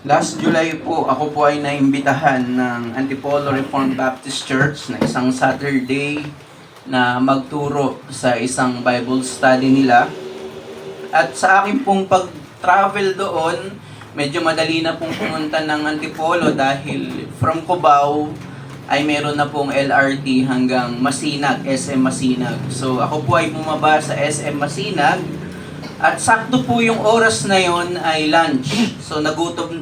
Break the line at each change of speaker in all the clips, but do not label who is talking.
Last July po, ako po ay naimbitahan ng Antipolo Reformed Baptist Church na isang Saturday na magturo sa isang Bible study nila. At sa akin pong pag-travel doon, medyo madali na pong pumunta ng Antipolo dahil from Cubao ay meron na pong LRT hanggang Masinag, SM Masinag. So ako po ay bumaba sa SM Masinag. At sakto po yung oras na yon ay lunch. So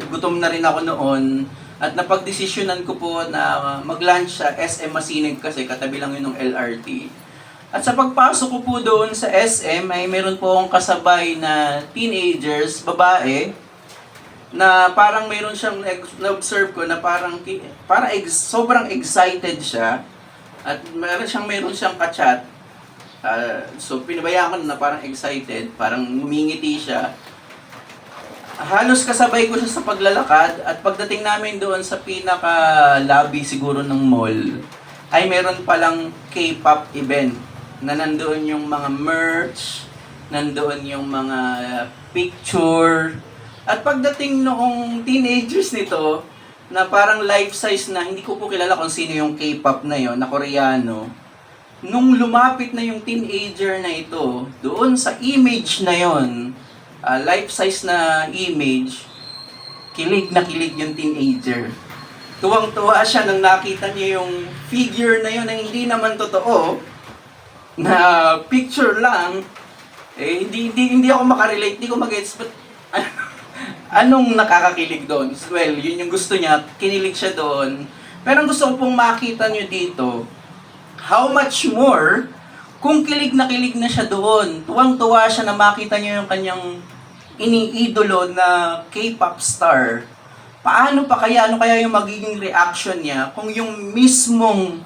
gutom na rin ako noon. At napagdesisyonan ko po na mag-lunch sa SM Masinag kasi katabi lang yun ng LRT. At sa pagpasok ko po doon sa SM ay meron po akong kasabay na teenagers, babae, na parang meron siyang na-observe ko na sobrang excited siya. At meron siyang ka-chat. So pinabayaan ko na parang excited, parang ngumingiti siya. Halos kasabay ko siya sa paglalakad at pagdating namin doon sa pinaka-lobby siguro ng mall, ay meron palang K-pop event na nandoon yung mga merch, nandoon yung mga picture. At pagdating noong teenagers nito, na parang life size na hindi ko po kilala kung sino yung K-pop na yon na Koreano. Nung lumapit na yung teenager na ito, doon sa image na yon, life size na image, kilig na kilig yung teenager. Tuwang-tuwa siya nang nakita niya yung figure na yon na hindi naman totoo, na picture lang. Hindi ako makarelate, hindi ko mag-gets, but anong nakakakilig doon? Well, yun yung gusto niya, kinilig siya doon. Pero ang gusto ko pong makita niyo dito, how much more kung kilig na siya doon. Tuwang-tuwa siya na makita niyo yung kanyang iniidolo na K-pop star. Paano pa kaya, ano kaya yung magiging reaction niya kung yung mismong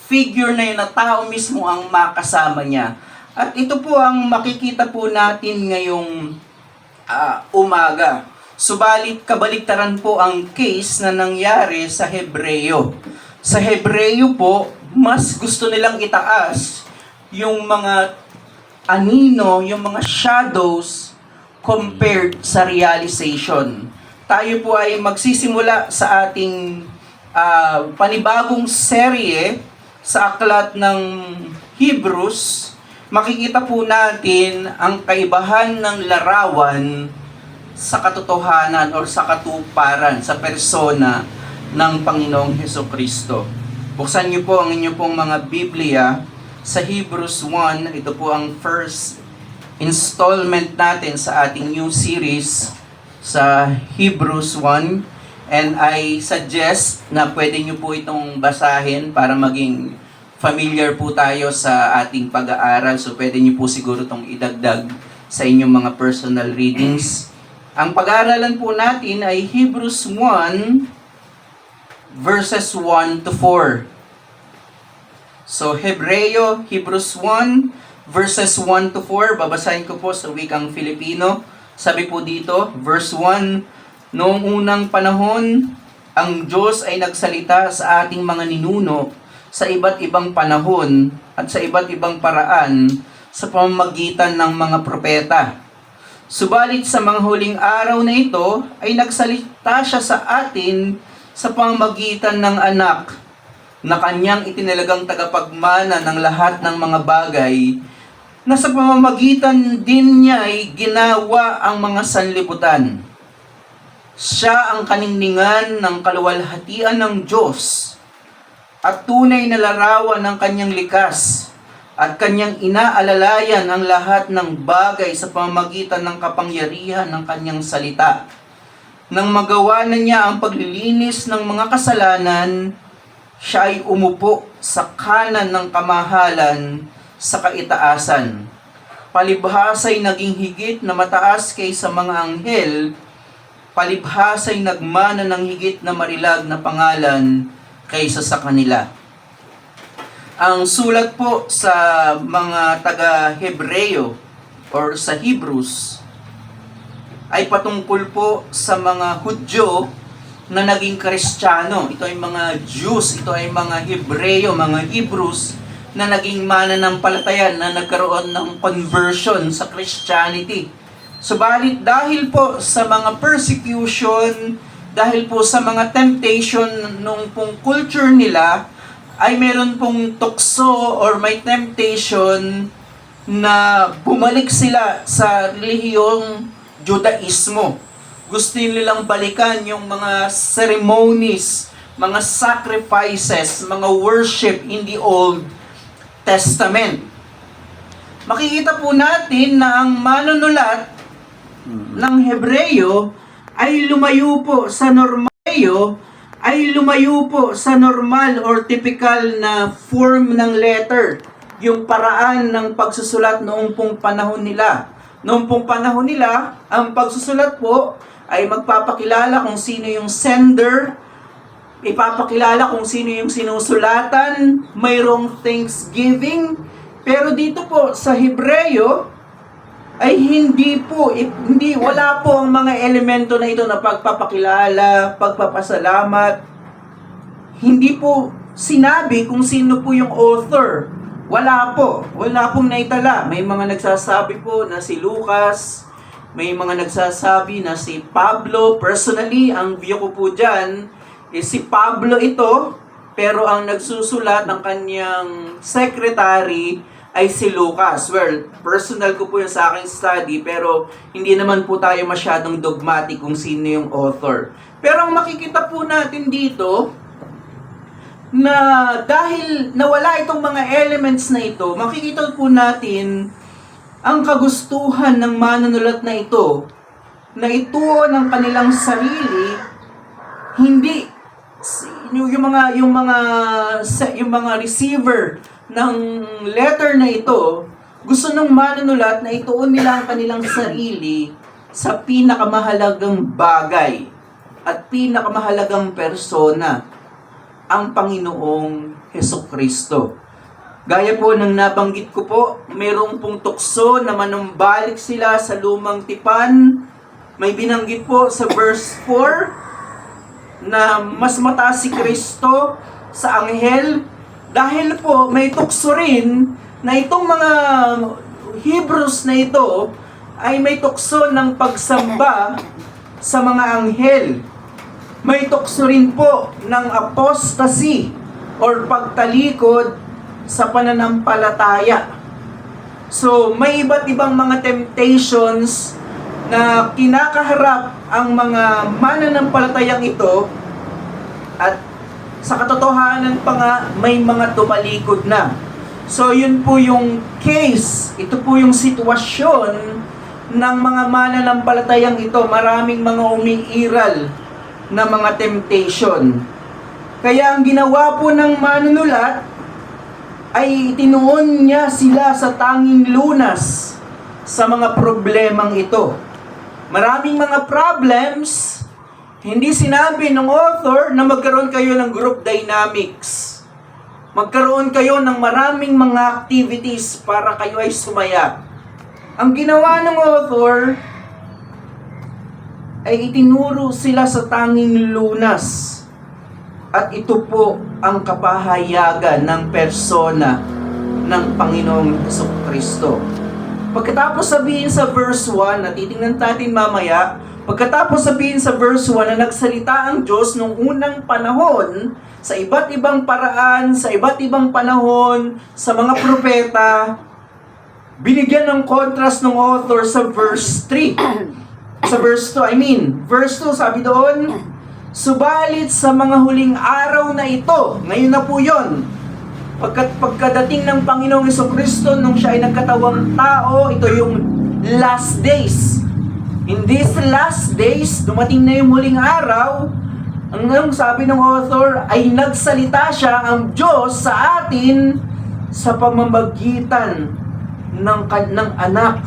figure na yun na tao mismo ang makasama niya. At ito po ang makikita po natin ngayong umaga. Subalit kabaliktaran po ang case na nangyari sa Hebreo. Sa Hebreo po, mas gusto nilang itaas yung mga anino, yung mga shadows compared sa realization. Tayo po ay magsisimula sa ating panibagong serye sa aklat ng Hebrews. Makikita po natin ang kaibahan ng larawan sa katotohanan o sa katuparan, sa persona ng Panginoong Hesukristo. Buksan niyo po ang inyong pong mga Biblia sa Hebrews 1. Ito po ang first installment natin sa ating new series sa Hebrews 1. And I suggest na pwede niyo po itong basahin para maging familiar po tayo sa ating pag-aaral. So pwede niyo po siguro itong idagdag sa inyong mga personal readings. Ang pag-aaralan po natin ay Hebrews 1 verses 1 to 4. So, Hebrews 1 verses 1 to 4. Babasahin ko po sa wikang Filipino. Sabi po dito, verse 1, noong unang panahon, ang Diyos ay nagsalita sa ating mga ninuno sa iba't ibang panahon at sa iba't ibang paraan sa pamamagitan ng mga propeta. Subalit sa mga huling araw na ito ay nagsalita siya sa atin sa pamamagitan ng anak na kanyang itinalagang tagapagmana ng lahat ng mga bagay na sa pamamagitan din niya ay ginawa ang mga sanlibutan. Siya ang kaningningan ng kaluwalhatian ng Diyos at tunay na larawan ng kanyang likas at kanyang inaalalayan ang lahat ng bagay sa pamamagitan ng kapangyarihan ng kanyang salita. Nang magawa na niya ang paglilinis ng mga kasalanan, siya ay umupo sa kanan ng kamahalan sa kaitaasan. Palibhasa'y naging higit na mataas kaysa mga anghel, palibhasa'y nagmana ng higit na marilag na pangalan kaysa sa kanila. Ang sulat po sa mga taga-Hebreo or sa Hebrews ay patungkol po sa mga Hudyo na naging Kristiyano. Ito ay mga Jews, ito ay mga Hebreo, mga Hebrews na naging mananampalataya, na nagkaroon ng conversion sa Christianity. Subalit dahil po sa mga persecution, dahil po sa mga temptation nung pong culture nila ay meron pong tukso or may temptation na bumalik sila sa relihiyong Judaismo. Gusto nilang balikan yung mga ceremonies, mga sacrifices, mga worship in the Old Testament. Makikita po natin na ang manunulat ng Hebreyo ay lumayo po sa normal or typical na form ng letter, yung paraan ng pagsusulat noong pong panahon nila. Noong pong panahon nila, ang pagsusulat po ay magpapakilala kung sino yung sender, ipapakilala kung sino yung sinusulatan, mayroong thanksgiving. Pero dito po sa Hebreyo ay wala po ang mga elemento na ito na pagpapakilala, pagpapasalamat. Hindi po sinabi kung sino po yung author. Wala pong naitala. May mga nagsasabi po na si Lucas, may mga nagsasabi na si Pablo. Personally, ang view ko po dyan, si Pablo ito, pero ang nagsusulat ng kanyang secretary ay si Lucas. Well, personal ko po yung sa aking study, pero hindi naman po tayo masyadong dogmatic kung sino yung author. Pero ang makikita po natin dito, na dahil nawala itong mga elements na ito, makikita po natin ang kagustuhan ng manunulat na ito, na ituon ng kanilang sarili, hindi yung mga receiver ng letter na ito, gusto ng manunulat na ituon nila ang kanilang sarili sa pinakamahalagang bagay at pinakamahalagang persona, ang Panginoong Hesukristo. Gaya po ng nabanggit ko po, mayroong pong tukso na manumbalik sila sa lumang tipan. May binanggit po sa verse 4 na mas mataas si Kristo sa anghel. Dahil po may tukso rin na itong mga Hebrews na ito ay may tukso ng pagsamba sa mga anghel. May tukso rin po ng apostasy or pagtalikod sa pananampalataya. So, may iba't ibang mga temptations na kinakaharap ang mga mananampalatayang ito, at sa katotohanan pa nga, may mga tumalikod na. So, yun po yung case. Ito po yung sitwasyon ng mga mananampalatayang ito. Maraming mga umiiral na mga temptation. Kaya ang ginawa po ng manunulat ay itinuon niya sila sa tanging lunas sa mga problemang ito. Maraming mga problems, hindi sinabi ng author na magkaroon kayo ng group dynamics. Magkaroon kayo ng maraming mga activities para kayo ay sumaya. Ang ginawa ng author ay itinuro sila sa tanging lunas. At ito po ang kapahayagan ng persona ng Panginoong Hesukristo. Pagkatapos sabihin sa verse 1, na titingnan natin mamaya, pagkatapos sabihin sa verse 1 na nagsalita ang Diyos nung unang panahon, sa iba't ibang paraan, sa iba't ibang panahon, sa mga propeta, binigyan ng contrast ng author sa verse 3. Sa verse 2, verse 2, sabi doon, subalit sa mga huling araw na ito, ngayon na po yun, pagkadating ng Panginoong Hesukristo, nung siya ay nagkatawang tao, ito yung last days. In these last days, dumating na yung huling araw, ang sabi ng author, ay nagsalita siya ang Diyos sa atin sa pamamagitan ng anak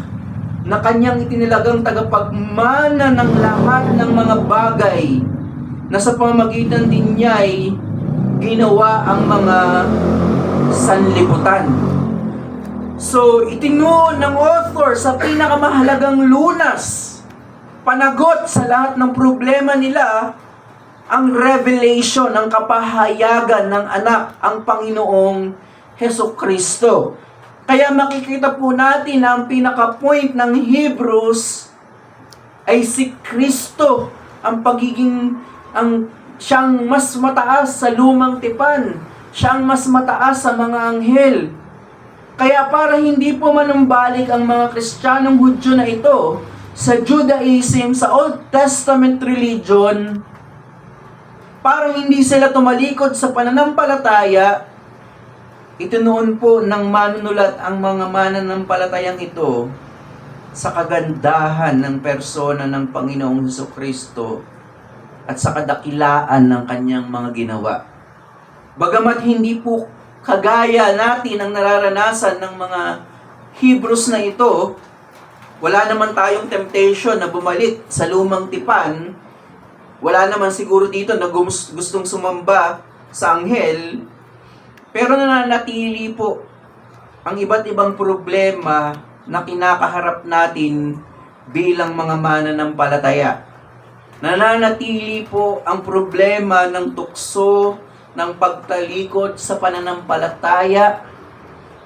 na kanyang itinilagang tagapagmana ng lahat ng mga bagay, na sa pamamagitan din niya ay ginawa ang mga sanlibutan. So, itinuon ng author sa pinakamahalagang lunas, panagot sa lahat ng problema nila, ang revelation, ang kapahayagan ng anak, ang Panginoong Hesukristo. Kaya makikita po natin na ang pinaka-point ng Hebrews ay si Kristo, ang pagiging Siyang mas mataas sa lumang tipan. Siyang mas mataas sa mga anghel. Kaya para hindi po manumbalik ang mga Kristiyanong Hudyo na ito sa Judaism, sa Old Testament religion, para hindi sila tumalikod sa pananampalataya, itinuon po ng manunulat ang mga mananampalatayang ito sa kagandahan ng persona ng Panginoong Hesukristo at sa kadakilaan ng kanyang mga ginawa. Bagamat hindi po kagaya natin ang nararanasan ng mga Hebrews na ito, wala naman tayong temptation na bumalik sa lumang tipan. Wala naman siguro dito na gustong sumamba sa anghel. Pero nananatili po ang iba't ibang problema na kinakaharap natin bilang mga mananampalataya. Nananatili po ang problema ng tukso, ng pagtalikod sa pananampalataya.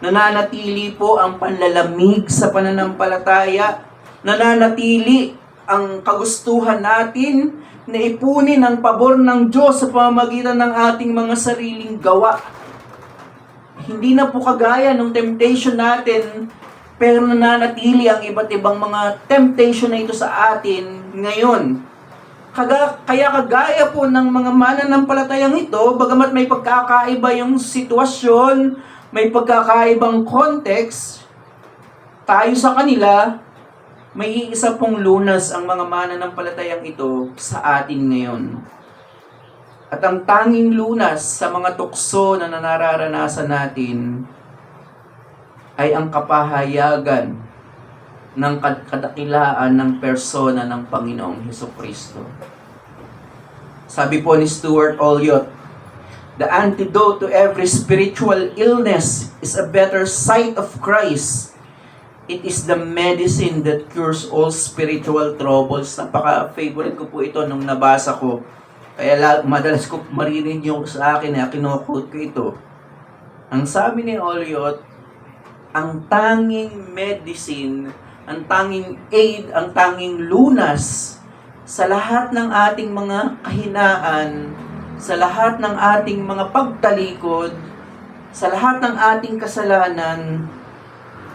Nananatili po ang panlalamig sa pananampalataya. Nananatili ang kagustuhan natin na ipunin ang pabor ng Diyos sa pamamagitan ng ating mga sariling gawa. Hindi na po kagaya ng temptation natin, pero nananatili ang iba't ibang mga temptation na ito sa atin ngayon. Kaya kagaya po ng mga mananampalatayang ito, bagamat may pagkakaiba yung sitwasyon, may pagkakaibang context, tayo sa kanila, may isa pong lunas ang mga mananampalatayang ito sa atin ngayon. At ang tanging lunas sa mga tukso na nararanasan natin ay ang kapahayagan ng kadakilaan ng persona ng Panginoong Hesukristo. Sabi po ni Stuart Olyott, "The antidote to every spiritual illness is a better sight of Christ. It is the medicine that cures all spiritual troubles." Napaka-favorite ko po ito nung nabasa ko. Kaya madalas ko marinig yung sa akin na kino-quote ko ito. Ang sabi ni Olyott, ang tanging medicine, ang tanging aid, ang tanging lunas sa lahat ng ating mga kahinaan, sa lahat ng ating mga pagtalikod, sa lahat ng ating kasalanan,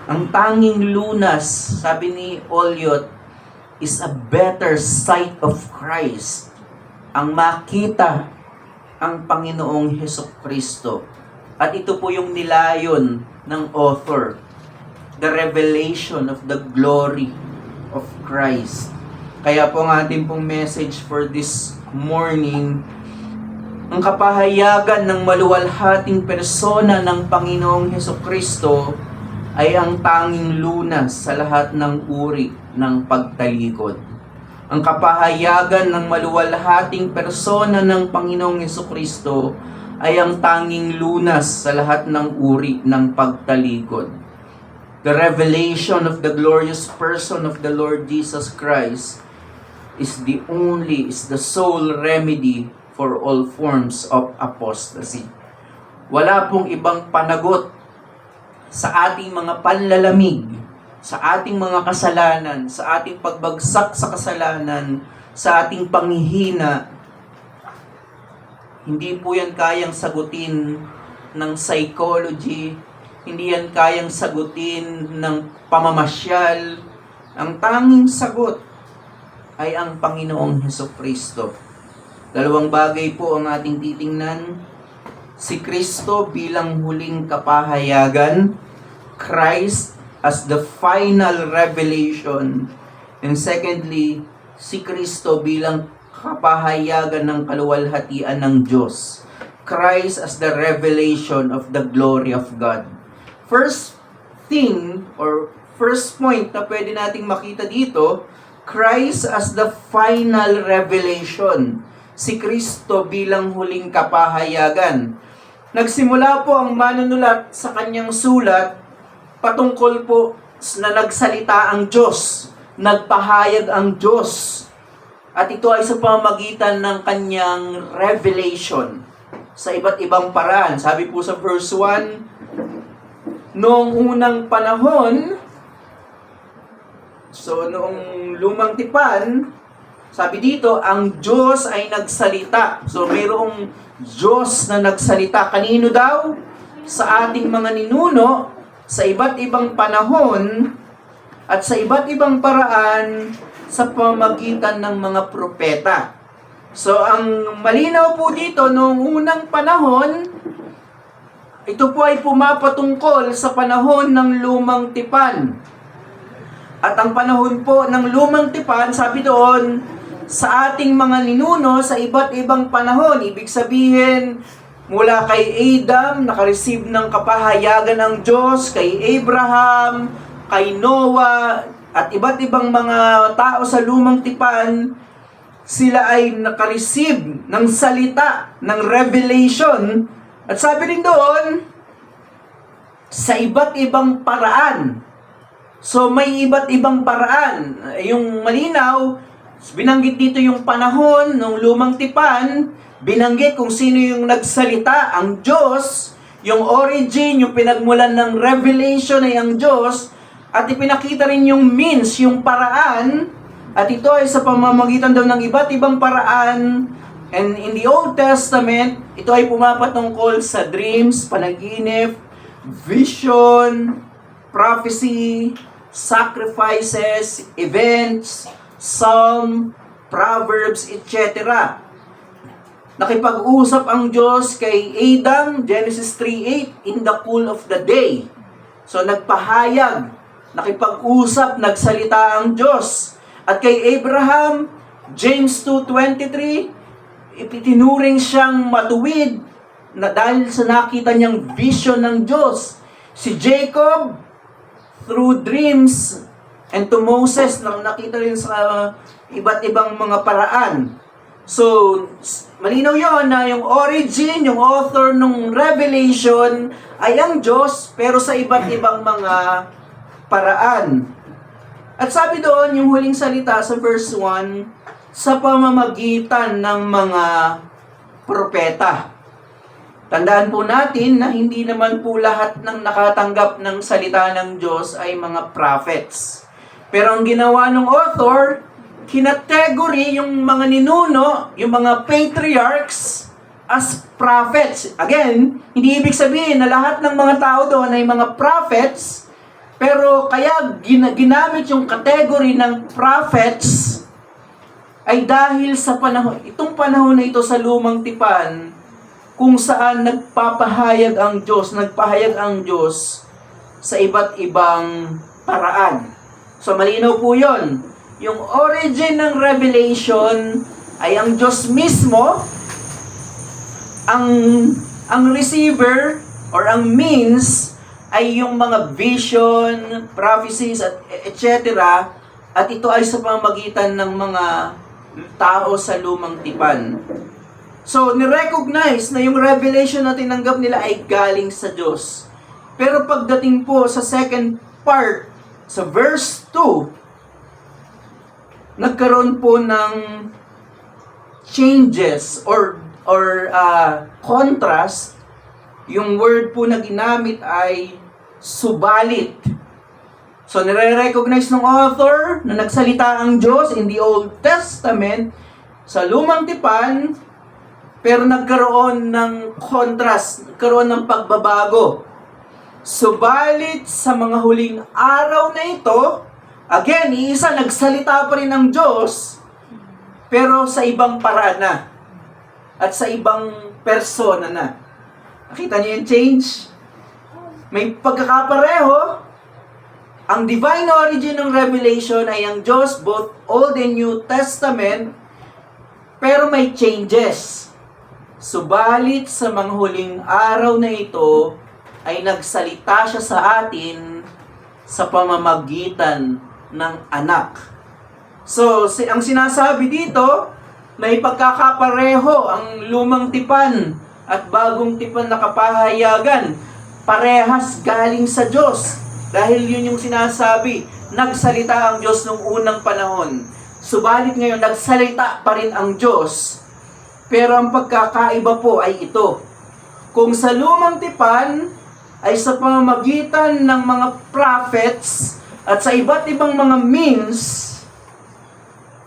ang tanging lunas, sabi ni Olyott, is a better sight of Christ. Ang makita ang Panginoong Hesukristo. At ito po yung nilayon ng author, the revelation of the glory of Christ. Kaya po ang ating pong message for this morning, ang kapahayagan ng maluwalhating persona ng Panginoong Hesukristo ay ang tanging lunas sa lahat ng uri ng pagtalikod. Ang kapahayagan ng maluwalhating persona ng Panginoong Hesukristo ay ang tanging lunas sa lahat ng uri ng pagtalikod. The revelation of the glorious person of the Lord Jesus Christ is the sole remedy for all forms of apostasy. Wala pong ibang panagot sa ating mga panlalamig, sa ating mga kasalanan, sa ating pagbagsak sa kasalanan, sa ating panghihina. Hindi po yan kayang sagutin ng psychology, hindi yan kayang sagutin ng pamamasyal. Ang tanging sagot ay ang Panginoong Hesukristo. Dalawang bagay po ang ating titingnan. Si Kristo bilang huling kapahayagan, Christ as the final revelation, and secondly, si Kristo bilang kapahayagan ng kaluwalhatian ng Diyos, Christ as the revelation of the glory of God. First thing, or first point na pwede nating makita dito, Christ as the final revelation. Si Kristo bilang huling kapahayagan. Nagsimula po ang manunulat sa kanyang sulat patungkol po na nagsalita ang Diyos, nagpahayag ang Diyos. At ito ay sa pamamagitan ng kanyang revelation sa iba't ibang paraan. Sabi po sa verse 1, noong unang panahon, so noong lumang tipan, Sabi dito, ang Diyos ay nagsalita. So, mayroong Diyos na nagsalita. Kanino daw? Sa ating mga ninuno, sa iba't ibang panahon, at sa iba't ibang paraan, sa pamamagitan ng mga propeta. So, ang malinaw po dito, noong unang panahon, ito po ay pumapatungkol sa panahon ng lumang tipan. At ang panahon po ng lumang tipan, sabi doon, sa ating mga ninuno sa iba't ibang panahon. Ibig sabihin, mula kay Adam, nakareceive ng kapahayagan ng Diyos, kay Abraham, kay Noah, at iba't ibang mga tao sa lumang tipan, sila ay nakareceive ng salita, ng revelation. At sabi rin doon, sa iba't ibang paraan. So may iba't ibang paraan. Yung malinaw, binanggit dito yung panahon ng lumang tipan, binanggit kung sino yung nagsalita, ang Diyos, yung origin, yung pinagmulan ng revelation ay ang Diyos, at ipinakita rin yung means, yung paraan, at ito ay sa pamamagitan daw ng iba't ibang paraan. And in the Old Testament, ito ay pumapatungkol sa dreams, panaginip, vision, prophecy, sacrifices, events, Psalm, Proverbs, etc. Nakipag-usap ang Diyos kay Adam, Genesis 3:8, in the cool of the day. So nagpahayag, nakipag-usap, nagsalita ang Diyos. At kay Abraham, James 2:23, itinuring siyang matuwid na dahil sa nakita niyang vision ng Diyos. Si Jacob, through dreams, and to Moses, nakita rin sa iba't ibang mga paraan. So, malinaw yon na yung origin, yung author ng revelation ay ang Diyos, pero sa iba't ibang mga paraan. At sabi doon, yung huling salita sa verse 1, sa pamamagitan ng mga propeta. Tandaan po natin na hindi naman po lahat ng nakatanggap ng salita ng Diyos ay mga prophets. Pero ang ginawa ng author, kinategory yung mga ninuno, yung mga patriarchs as prophets. Again, hindi ibig sabihin na lahat ng mga tao doon ay mga prophets, pero kaya ginamit yung category ng prophets ay dahil sa panahon, itong panahon na ito sa lumang tipan, kung saan nagpahayag ang Diyos sa iba't ibang paraan. So malinaw po yun. Yung origin ng revelation ay ang Diyos mismo, ang receiver or ang means ay yung mga vision, prophecies, at etc. At ito ay sa pamamagitan ng mga tao sa lumang tipan. So, ni-recognize na yung revelation na tinanggap nila ay galing sa Diyos. Pero pagdating po sa second part, sa verse 2, nagkaroon po ng changes or contrast. Yung word po na ginamit ay subalit. So, nire-recognize ng author na nagsalita ang Diyos in the Old Testament sa lumang tipan, pero nagkaroon ng contrast, nagkaroon ng pagbabago. Subalit sa mga huling araw na ito, again, iisa nagsalita pa rin ng Diyos, pero sa ibang paraan na. At sa ibang persona na. Nakita niyo yung change? May pagkakapareho. Ang divine origin ng revelation ay ang Diyos, both Old and New Testament, pero may changes. Subalit sa mga huling araw na ito, ay nagsalita siya sa atin sa pamamagitan ng anak. So, ang sinasabi dito, may pagkakapareho ang lumang tipan at bagong tipan na kapahayagan. Parehas galing sa Diyos. Dahil yun yung sinasabi, nagsalita ang Diyos nung unang panahon. Subalit ngayon, nagsalita pa rin ang Diyos. Pero ang pagkakaiba po ay ito. Kung sa lumang tipan ay sa pamamagitan ng mga prophets at sa iba't ibang mga means,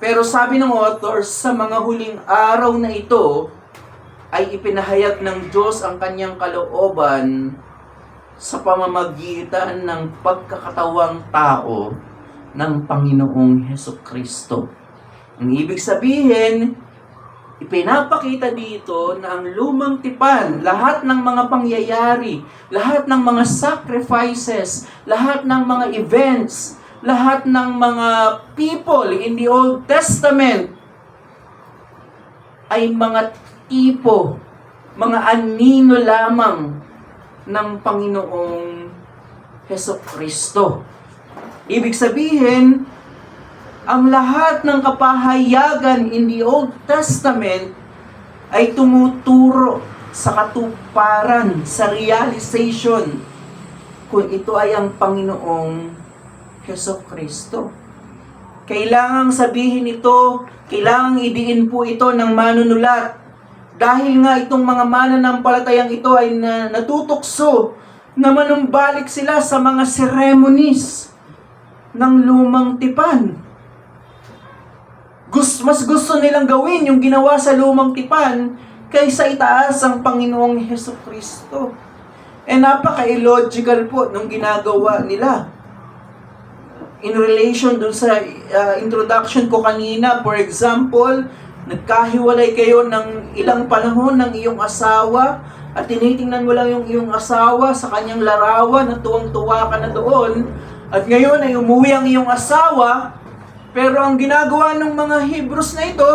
Pero sabi ng author, sa mga huling araw na ito, ay ipinahayag ng Diyos ang kanyang kalooban sa pamamagitan ng pagkakatawang tao ng Panginoong Hesukristo. Ang ibig sabihin, ipinapakita dito na ang lumang tipan, lahat ng mga pangyayari, lahat ng mga sacrifices, lahat ng mga events, lahat ng mga people in the Old Testament ay mga tipo, mga anino lamang ng Panginoong Hesukristo. Ibig sabihin, ang lahat ng kapahayagan in the Old Testament ay tumuturo sa katuparan, sa realization kung ito ay ang Panginoong Hesukristo. Kailangang sabihin ito, kailangang idiin po ito ng manunulat. Dahil nga itong mga mananampalatayang ito ay natutukso na manumbalik sila sa mga ceremonies ng lumang tipan. Mas gusto nilang gawin yung ginawa sa lumang tipan kaysa itaas ang Panginoong Hesukristo. Napaka-illogical po nung ginagawa nila. In relation dun sa introduction ko kanina, for example, nagkahiwalay kayo ng ilang panahon ng iyong asawa at tinitingnan mo lang yung iyong asawa sa kanyang larawan at tuwang-tuwa ka na doon at ngayon ay umuwi ang iyong asawa, pero ang ginagawa ng mga Hebrews na ito,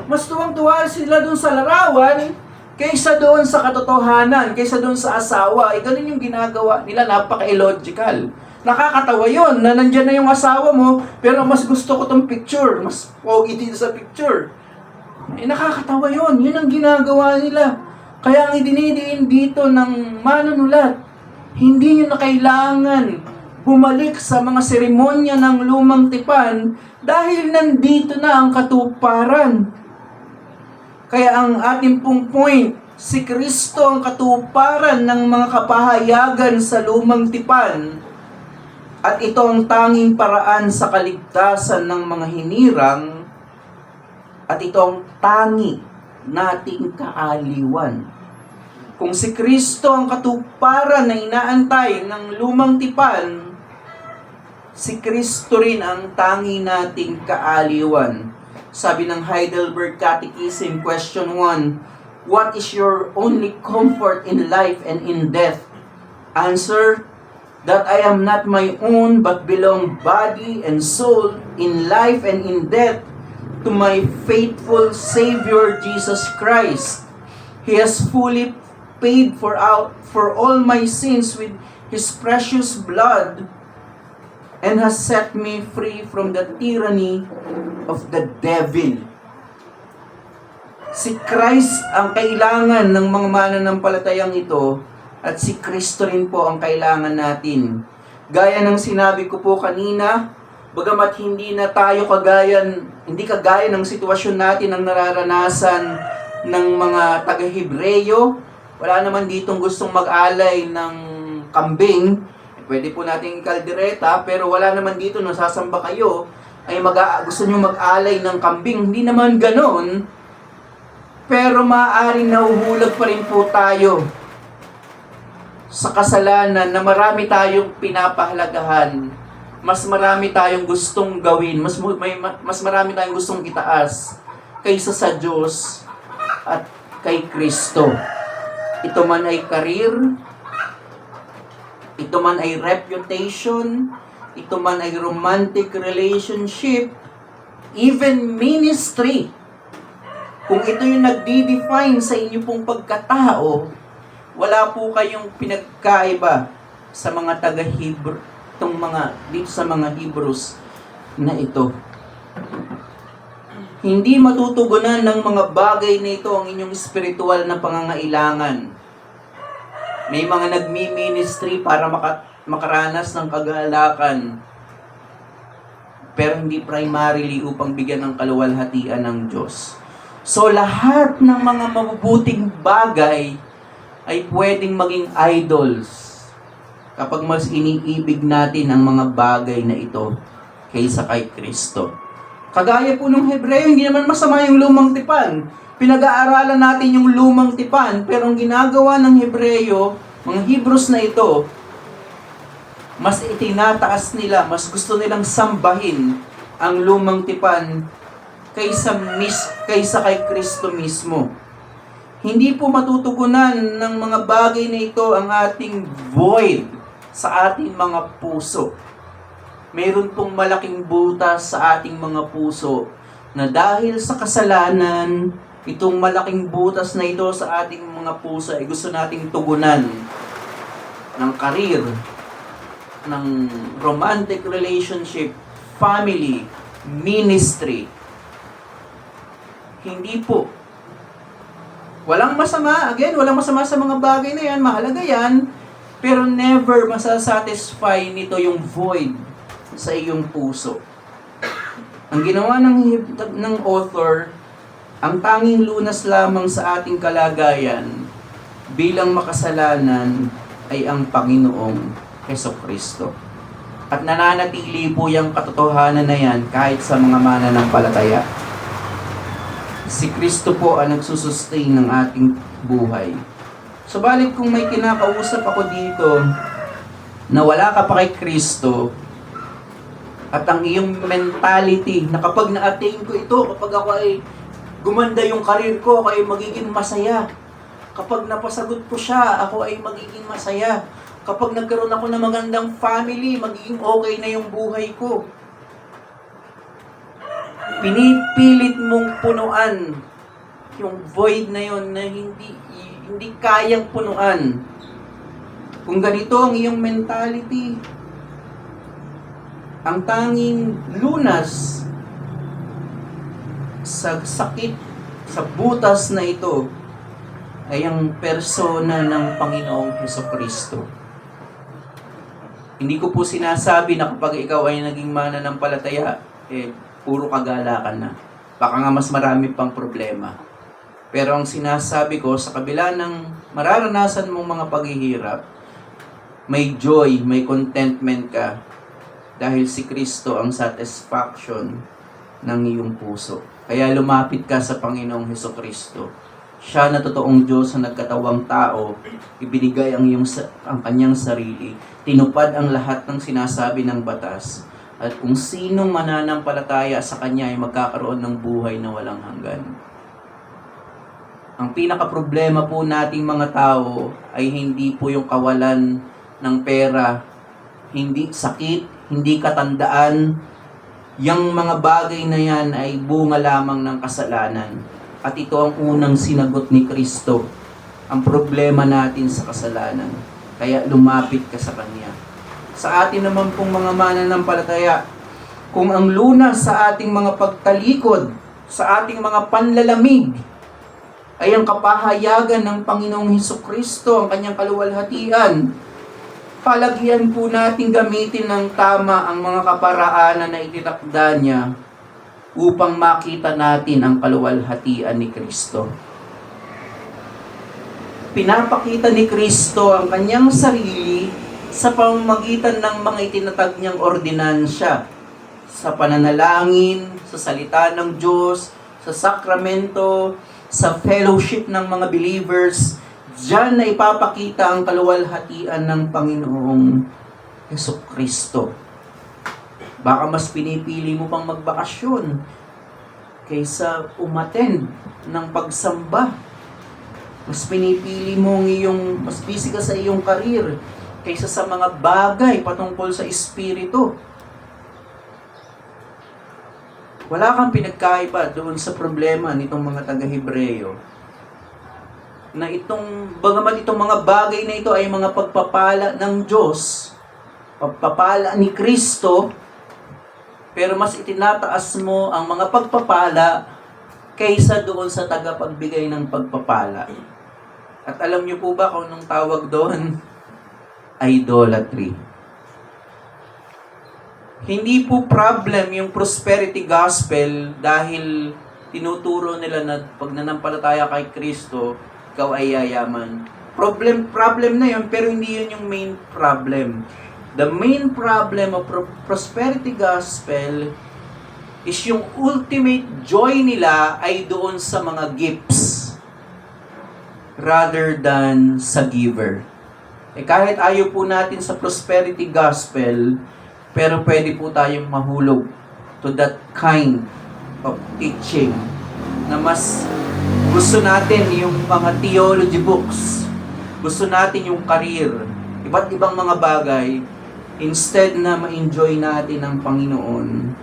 mas tuwang-tuwa sila doon sa larawan kaysa doon sa katotohanan, kaysa doon sa asawa. Ganun yung ginagawa nila, napaka-illogical. Nakakatawa yun, na nandyan na yung asawa mo, pero mas gusto ko tong picture, mas pogi dito sa picture. Nakakatawa yun, yun ang ginagawa nila. Kaya ang idinidiin dito ng manunulat, hindi nyo na kailangan bumalik sa mga seremonya ng lumang tipan dahil nandito na ang katuparan. Kaya ang ating pong point, si Kristo ang katuparan ng mga kapahayagan sa lumang tipan at ito ang tanging paraan sa kaligtasan ng mga hinirang at ito ang tangi nating kaaliwan. Kung si Kristo ang katuparan na inaantay ng lumang tipan, si Kristo rin ang tangi nating kaaliwan. Sabi ng Heidelberg Catechism, question 1, what is your only comfort in life and in death? Answer, that I am not my own but belong body and soul in life and in death to my faithful Savior Jesus Christ. He has fully paid for all my sins with His precious blood and has set me free from the tyranny of the devil. Si Christ ang kailangan ng mga mananampalatayang ito at si Kristo rin po ang kailangan natin. Gaya ng sinabi ko po kanina, bagamat hindi kagaya ng sitwasyon natin ang nararanasan ng mga taga-Hebreyo, wala naman ditong gustong mag-alay ng kambing. Pwede po nating kaldereta, pero wala naman dito nung sasamba kayo, ay gusto nyo mag-alay ng kambing. Hindi naman ganon. Pero maaaring nahuhulag pa rin po tayo sa kasalanan na marami tayong pinapahalagahan. Mas marami tayong gustong gawin. Mas marami tayong gustong itaas kaysa sa Diyos at kay Kristo. Ito man ay career, ito man ay reputation, ito man ay romantic relationship, even ministry. Kung ito yung nagdi-define sa inyo pong pagkatao, wala po kayong pinagkaiba sa mga taga-Hebrew, dito sa mga Hebrews na ito. Hindi matutugunan ng mga bagay na ito ang inyong spiritual na pangangailangan. May mga nagmi-ministry para makaranas ng kagalakan, pero hindi primarily upang bigyan ng kaluwalhatian ng Diyos. So lahat ng mga mabubuting bagay ay pwedeng maging idols kapag mas iniibig natin ang mga bagay na ito kaysa kay Kristo. Kagaya po ng Hebreo, hindi naman masama yung lumang tipan. Pinag-aaralan natin yung lumang tipan, pero ang ginagawa ng Hebreo, mga Hebrews na ito, mas itinataas nila, mas gusto nilang sambahin ang lumang tipan kaysa kay Kristo mismo. Hindi po matutugunan ng mga bagay na ito ang ating void sa ating mga puso. Mayroon pong malaking butas sa ating mga puso na dahil sa kasalanan, itong malaking butas na ito sa ating mga puso ay gusto nating tugunan ng karir, ng romantic relationship, family, ministry. Hindi po. Walang masama, walang masama sa mga bagay na yan, mahalaga yan, pero never masasatisfy nito yung void sa iyong puso. Ang ginawa ng author, ang tanging lunas lamang sa ating kalagayan bilang makasalanan ay ang Panginoong Hesukristo. At nananatili po yung katotohanan na yan kahit sa mga mananampalataya. Si Kristo po ang nagsusustain ng ating buhay. Subalit kung may kinakausap ako dito na wala ka pa kay Kristo, at ang iyong mentality na kapag na-attain ko ito, kapag ako ay gumanda yung karir ko, ako ay magiging masaya. Kapag napasagot ko siya, ako ay magiging masaya. Kapag nagkaroon ako ng magandang family, magiging okay na yung buhay ko. Pinipilit mong punuan yung void na yon na hindi kayang punuan. Kung ganito ang iyong mentality, ang tanging lunas sa sakit, sa butas na ito, ay ang persona ng Panginoong Hesukristo. Hindi ko po sinasabi na kapag ikaw ay naging mananampalataya, puro kagalakan na. Baka nga mas marami pang problema. Pero ang sinasabi ko, sa kabila ng mararanasan mong mga paghihirap, may joy, may contentment ka, dahil si Kristo ang satisfaction ng iyong puso. Kaya lumapit ka sa Panginoong Hesukristo. Siya na totoong Diyos na nagkatawang tao, ibinigay ang kanyang sarili, tinupad ang lahat ng sinasabi ng batas, at kung sinong mananampalataya sa Kanya ay magkakaroon ng buhay na walang hanggan. Ang pinaka-problema po nating mga tao ay hindi po yung kawalan ng pera, hindi sakit, hindi katandaan. Yang mga bagay na yan ay bunga lamang ng kasalanan. At ito ang unang sinagot ni Kristo, ang problema natin sa kasalanan. Kaya lumapit ka sa Kanya. Sa atin naman pong mga mananampalataya, kung ang lunas sa ating mga pagtalikod, sa ating mga panlalamig, ay ang kapahayagan ng Panginoong Hesukristo, ang Kanyang kaluwalhatian, palagyan po natin gamitin ng tama ang mga kaparaanan na ititakda niya upang makita natin ang kaluwalhatian ni Kristo. Pinapakita ni Kristo ang kanyang sarili sa pamamagitan ng mga itinatag niyang ordinansya, sa pananalangin, sa salita ng Diyos, sa sakramento, sa fellowship ng mga believers. Diyan na ipapakita ang kaluwalhatian ng Panginoong Hesukristo. Baka mas pinipili mo pang magbakasyon kaysa umattend ng pagsamba. Mas pinipili mo mas busy ka sa iyong karir kaysa sa mga bagay patungkol sa espiritu. Wala kang pinagkaiba doon sa problema nitong mga taga-Hebreo, na bagamat itong mga bagay na ito ay mga pagpapala ng Diyos, pagpapala ni Kristo, pero mas itinataas mo ang mga pagpapala kaysa doon sa tagapagbigay ng pagpapala. At alam niyo po ba kung anong tawag doon? Idolatry. Hindi po problem yung prosperity gospel dahil tinuturo nila na pag nanampalataya kay Kristo, ikaw ay yayaman. Problem na yun, pero hindi yun yung main problem. The main problem of prosperity gospel is yung ultimate joy nila ay doon sa mga gifts rather than sa giver. Kahit ayaw po natin sa prosperity gospel, pero pwede po tayong mahulog to that kind of teaching na mas gusto natin yung mga theology books, gusto natin yung career, iba't ibang mga bagay, instead na ma-enjoy natin ang Panginoon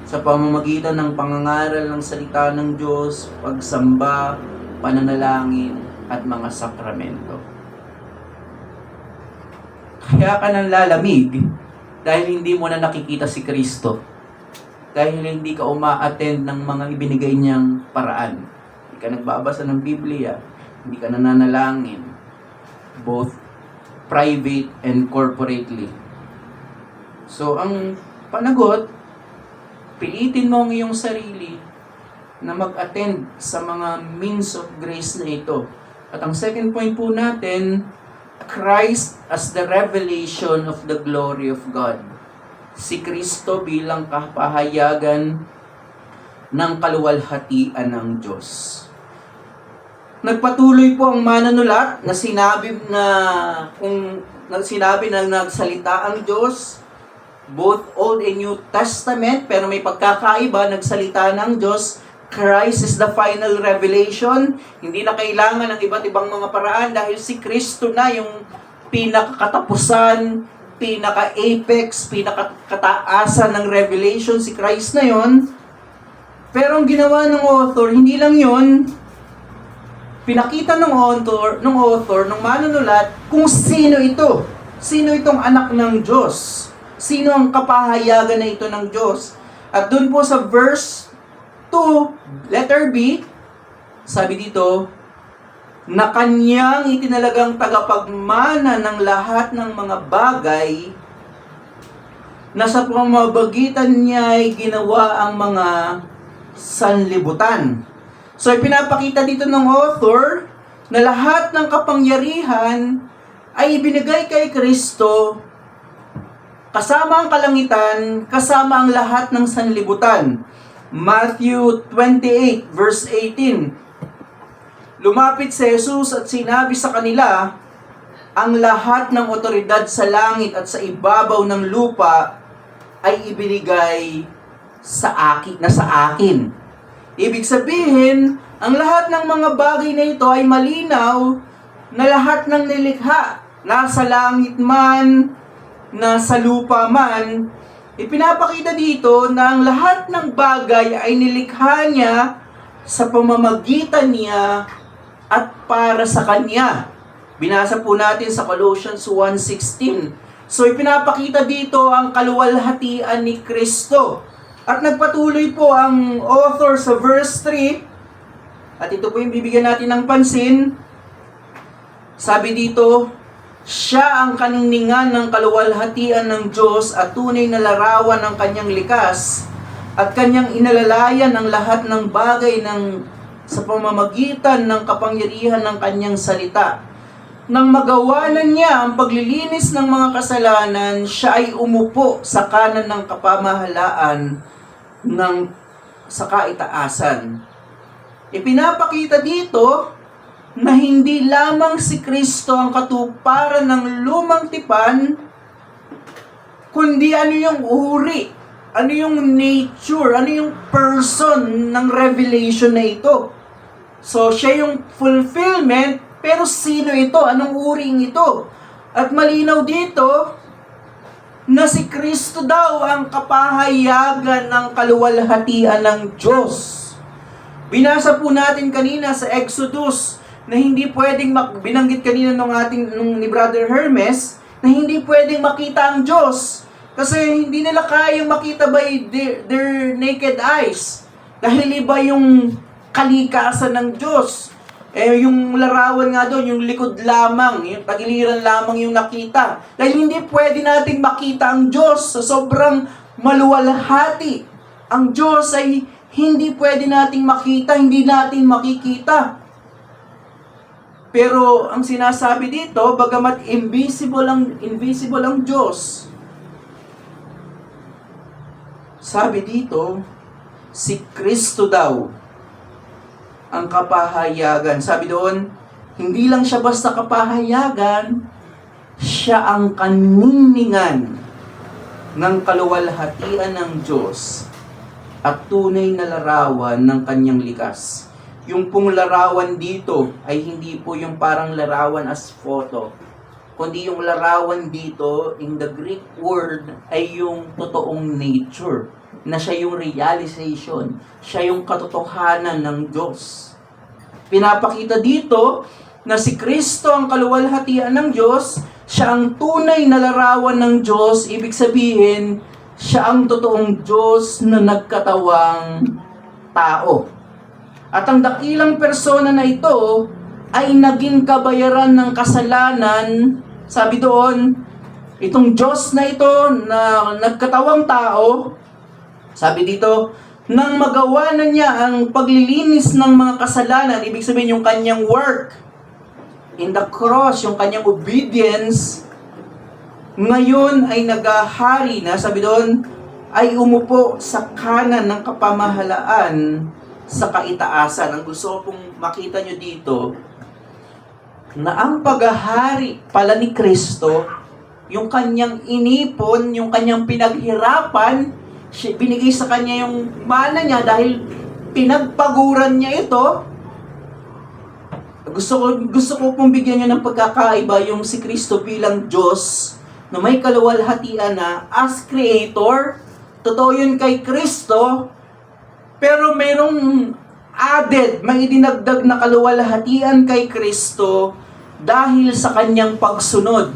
sa pamamagitan ng pangangaral ng salita ng Diyos, pagsamba, pananalangin, at mga sakramento. Kaya ka nang lalamig dahil hindi mo na nakikita si Kristo. Dahil hindi ka uma-attend ng mga ibinigay niyang paraan. Hindi ka nagbabasa ng Biblia, hindi ka nananalangin, both private and corporately. So, ang panagot, pilitin mo ang iyong sarili na mag-attend sa mga means of grace na ito. At ang second point po natin, Christ as the revelation of the glory of God. Si Kristo bilang kapahayagan ng kaluwalhatian ng Diyos. Nagpatuloy po ang manunulat na sinabi na nagsalita ang Diyos, both Old and New Testament, pero may pagkakaiba, nagsalita ng Diyos, Christ is the final revelation. Hindi na kailangan ng iba't ibang mga paraan dahil si Kristo na yung pinakakatapusan, pinaka-apex, pinakakataasan ng revelation, si Christ na yon. Pero ang ginawa ng author, hindi lang yon, pinakita ng author, ng manunulat, kung sino ito. Sino itong anak ng Diyos. Sino ang kapahayagan na ito ng Diyos? At dun po sa verse 2, letter B, sabi dito, na kanyang itinalagang tagapagmana ng lahat ng mga bagay na sa pamamagitan niya ay ginawa ang mga sanlibutan. So, ipinapakita dito ng author na lahat ng kapangyarihan ay ibinigay kay Kristo kasama ang kalangitan, kasama ang lahat ng sanlibutan. Matthew 28 verse 18. Lumapit si Jesus at sinabi sa kanila, ang lahat ng otoridad sa langit at sa ibabaw ng lupa ay ibinigay sa akin. Ibig sabihin, ang lahat ng mga bagay na ito ay malinaw na lahat ng nilikha, nasa langit man, nasa lupa man, ipinapakita dito na ang lahat ng bagay ay nilikha niya sa pamamagitan niya at para sa Kanya. Binasa po natin sa Colossians 1:16. So ipinapakita dito ang kaluwalhatian ni Kristo. At nagpatuloy po ang author sa verse 3, at ito po yung bibigyan natin ng pansin. Sabi dito, siya ang kaningningan ng kaluwalhatian ng Diyos at tunay na larawan ng kanyang likas at kanyang inalalayan ang lahat ng bagay sa pamamagitan ng kapangyarihan ng kanyang salita. Nang magawa na niya ang paglilinis ng mga kasalanan, siya ay umupo sa kanan ng kapamahalaan sa kaitaasan. Ipinapakita dito na hindi lamang si Kristo ang katuparan ng lumang tipan, kundi ano yung uri, ano yung nature, ano yung person ng revelation na ito. So, siya yung fulfillment, pero sino ito? Anong uring ito? At malinaw dito na si Kristo daw ang kapahayagan ng kaluwalhatian ng Diyos. Binasa po natin kanina sa Exodus na hindi pwedeng binanggit kanina nung ni Brother Hermes na hindi pwedeng makita ang Diyos kasi hindi nila kayang makita by their naked eyes dahil iba yung kalikasan ng Diyos. Yung larawan nga doon, yung likod lamang, yung tagiliran lamang yung nakita. Dahil hindi pwede nating makita ang Diyos sa sobrang maluwalhati. Ang Diyos ay hindi pwede nating makita, hindi natin makikita. Pero ang sinasabi dito, bagamat invisible ang Diyos, sabi dito, si Kristo daw ang kapahayagan. Sabi doon, hindi lang siya basta kapahayagan, siya ang kaniningan ng kaluwalhatian ng Diyos at tunay na larawan ng kanyang likas. Yung pong larawan dito ay hindi po yung parang larawan as photo, kundi yung larawan dito in the Greek word ay yung totoong nature, na siya yung realization, siya yung katotohanan ng Diyos. Pinapakita dito na si Kristo ang kaluwalhatian ng Diyos, siya ang tunay na larawan ng Diyos, ibig sabihin, siya ang totoong Diyos na nagkatawang tao. At ang dakilang persona na ito ay naging kabayaran ng kasalanan. Sabi doon, itong Diyos na ito na nagkatawang tao, sabi dito, nang magawa na niya ang paglilinis ng mga kasalanan, ibig sabihin yung kanyang work in the cross, yung kanyang obedience, ngayon ay nagahari na, sabi doon, ay umupo sa kanan ng kapamahalaan sa kaitaasan. Ang gusto ko pong makita nyo dito, na ang paghahari pala ni Kristo, yung kanyang inipon, yung kanyang pinaghirapan, binigay sa kanya yung mana niya dahil pinagpaguran niya ito. Gusto ko pong bigyan niyo ng pagkakaiba yung si Kristo bilang Diyos na may kaluwalhatian na as Creator. Totoo yun kay Kristo, pero merong added, may idinagdag na kaluwalhatian kay Kristo dahil sa kanyang pagsunod.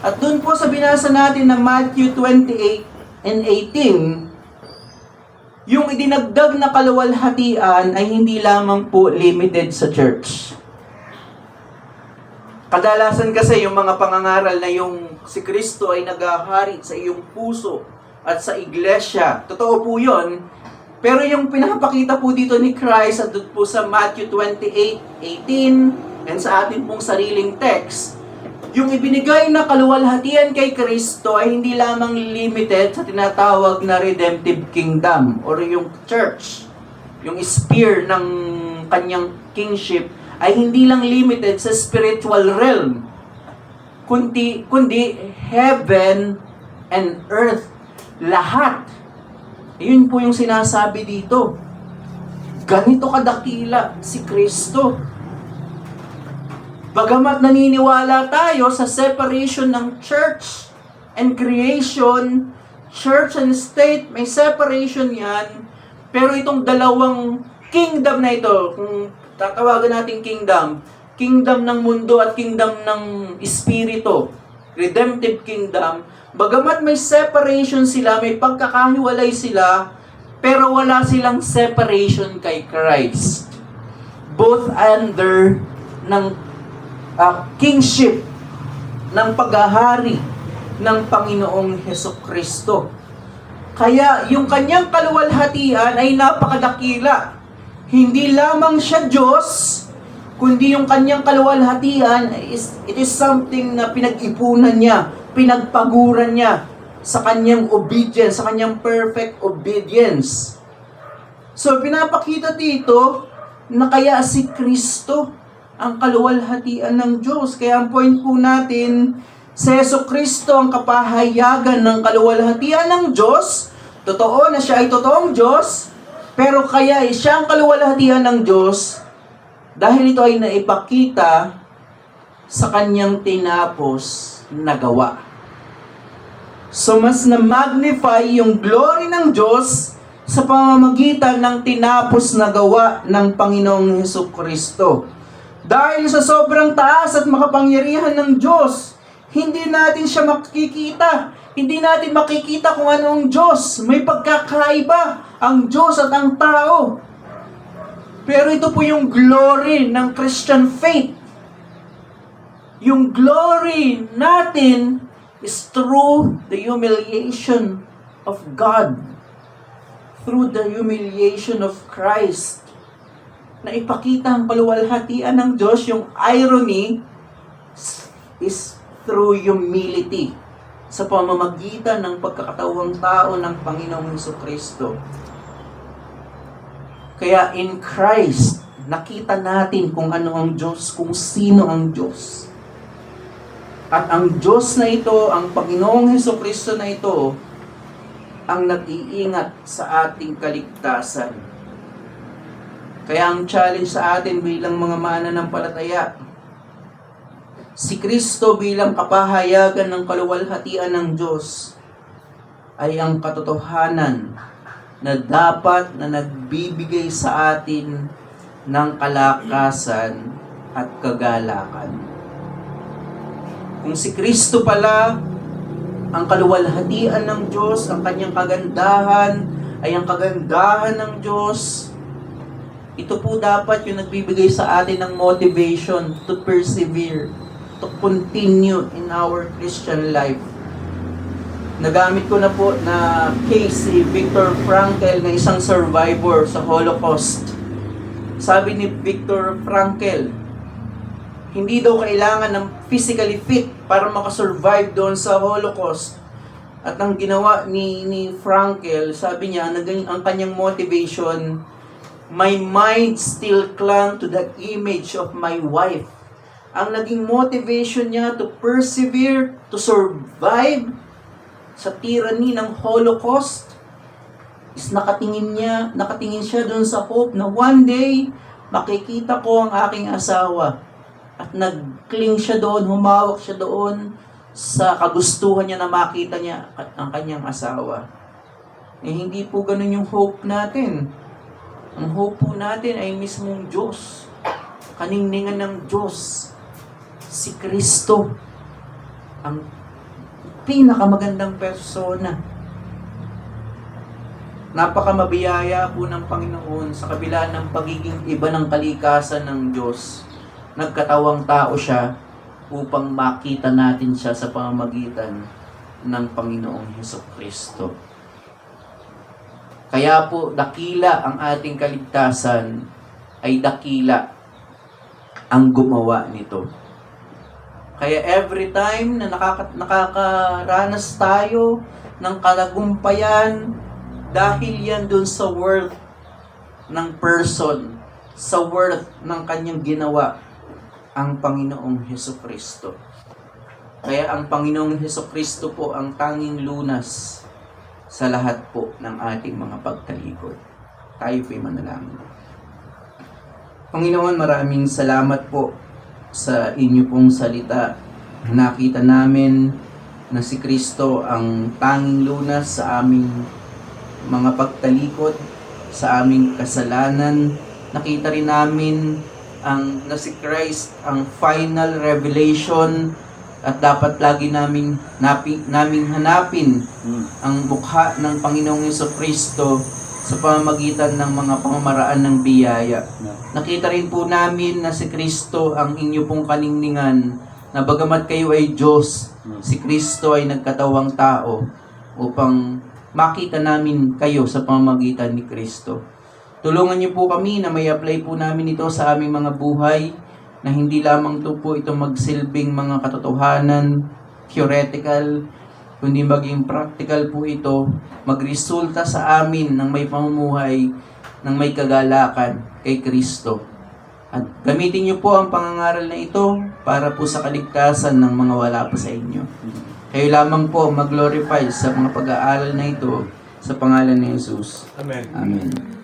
At dun po sa binasa natin na Matthew 28 and 18, yung idinagdag na kaluwalhatian ay hindi lamang po limited sa church. Kadalasan kasi yung mga pangangaral na yung si Kristo ay naghahari sa iyong puso at sa iglesia. Totoo po yun. Pero yung pinapakita po dito ni Christ at doon po sa Matthew 28:18 and sa atin pong sariling text, yung ibinigay na kaluwalhatian kay Kristo ay hindi lamang limited sa tinatawag na redemptive kingdom or yung church. Yung sphere ng kanyang kingship ay hindi lang limited sa spiritual realm, kundi heaven and earth. Lahat. Yun po yung sinasabi dito. Ganito kadakila si Kristo. Bagamat naniniwala tayo sa separation ng church and creation, church and state, may separation yan. Pero itong dalawang kingdom na ito, kung tatawagan natin kingdom, kingdom ng mundo at kingdom ng espiritu, redemptive kingdom, bagamat may separation sila, may pagkakahiwalay sila, pero wala silang separation kay Christ. Both under ng kingship, ng paghahari ng Panginoong Hesukristo. Kaya yung kanyang kaluwalhatian ay napakadakila. Hindi lamang siya Diyos, kundi yung kanyang kaluwalhatian, it is something na pinag-ipunan niya, pinagpaguran niya sa kanyang obedience, sa kanyang perfect obedience. So, pinapakita dito na kaya si Kristo ang kaluwalhatian ng Diyos. Kaya ang point po natin, si Jesucristo ang kapahayagan ng kaluwalhatian ng Diyos. Totoo na siya ay totoong Diyos, pero kaya siya ang kaluwalhatian ng Diyos dahil ito ay naipakita sa kanyang tinapos na gawa. So, mas na-magnify yung glory ng Diyos sa pamamagitan ng tinapos na gawa ng Panginoong Hesukristo. Dahil sa sobrang taas at makapangyarihan ng Diyos, hindi natin siya makikita. Hindi natin makikita kung ano ang Diyos. May pagkakaiba ang Diyos at ang tao. Pero ito po yung glory ng Christian faith. Yung glory natin is through the humiliation of God. Through the humiliation of Christ. Na ipakita ang kaluwalhatian ng Diyos, yung irony is through humility sa pamamagitan ng pagkakatawang tao ng Panginoong Hesukristo. Kaya in Christ, nakita natin kung ano ang Diyos, kung sino ang Diyos. At ang Diyos na ito, ang Panginoong Hesukristo na ito, ang nag-iingat sa ating kaligtasan. Kaya ang challenge sa atin bilang mga mananampalataya, si Kristo bilang kapahayagan ng kaluwalhatian ng Diyos ay ang katotohanan na dapat na nagbibigay sa atin ng kalakasan at kagalakan. Kung si Kristo pala ang kaluwalhatian ng Diyos, ang kanyang kagandahan ay ang kagandahan ng Diyos, ito po dapat yung nagbibigay sa atin ng motivation to persevere, to continue in our Christian life. Nagamit ko na po na case si Viktor Frankl na isang survivor sa Holocaust. Sabi ni Viktor Frankl, hindi daw kailangan ng physically fit para makasurvive doon sa Holocaust. At ang ginawa ni Frankl, sabi niya, ang kanyang motivation, my mind still clung to the image of my wife. Ang naging motivation niya to persevere, to survive sa tyranny ng Holocaust is nakatingin siya doon sa hope na one day makikita ko ang aking asawa. At nag-cling siya doon, humawak siya doon sa kagustuhan niya na makita niya ang kanyang asawa. Hindi po ganun yung hope natin. Ang hope po natin ay mismong Diyos. Kaningningan ng Diyos. Si Kristo. Ang pinakamagandang persona. Napakamabiyaya po ng Panginoon sa kabila ng pagiging iba ng kalikasan ng Diyos. Nagkatawang tao siya upang makita natin siya sa pamamagitan ng Panginoong Hesukristo. Kaya po, dakila ang ating kaligtasan ay dakila ang gumawa nito. Kaya every time na nakakaranas tayo ng kalagumpayan, dahil yan dun sa worth ng person, sa worth ng kanyang ginawa, ang Panginoong Hesukristo. Kaya ang Panginoong Hesukristo po ang tanging lunas sa lahat po ng ating mga pagtalikod. Tayo po'y manalangin. Panginoon, maraming salamat po sa inyo pong salita. Nakita namin na si Kristo ang tanging lunas sa aming mga pagtalikod, sa aming kasalanan. Nakita rin namin na si Christ ang final revelation at dapat lagi naming hanapin ang mukha ng Panginoong Hesukristo sa pamamagitan ng mga pamamaraan ng biyaya. Nakita rin po namin na si Kristo ang inyo pong kaningningan, na bagamat kayo ay Diyos, si Kristo ay nagkatawang tao upang makita namin kayo sa pamamagitan ni Kristo. Tulungan niyo po kami na may apply po namin ito sa aming mga buhay, na hindi lamang po ito magsilbing mga katotohanan, theoretical, kundi maging practical po ito, magresulta sa amin ng may pamumuhay, ng may kagalakan kay Kristo. At gamitin niyo po ang pangangaral na ito para po sa kaligtasan ng mga wala pa sa inyo. Kayo lamang po mag-glorify sa mga pag-aaral na ito sa pangalan ni Jesus.
Amen.
Amen.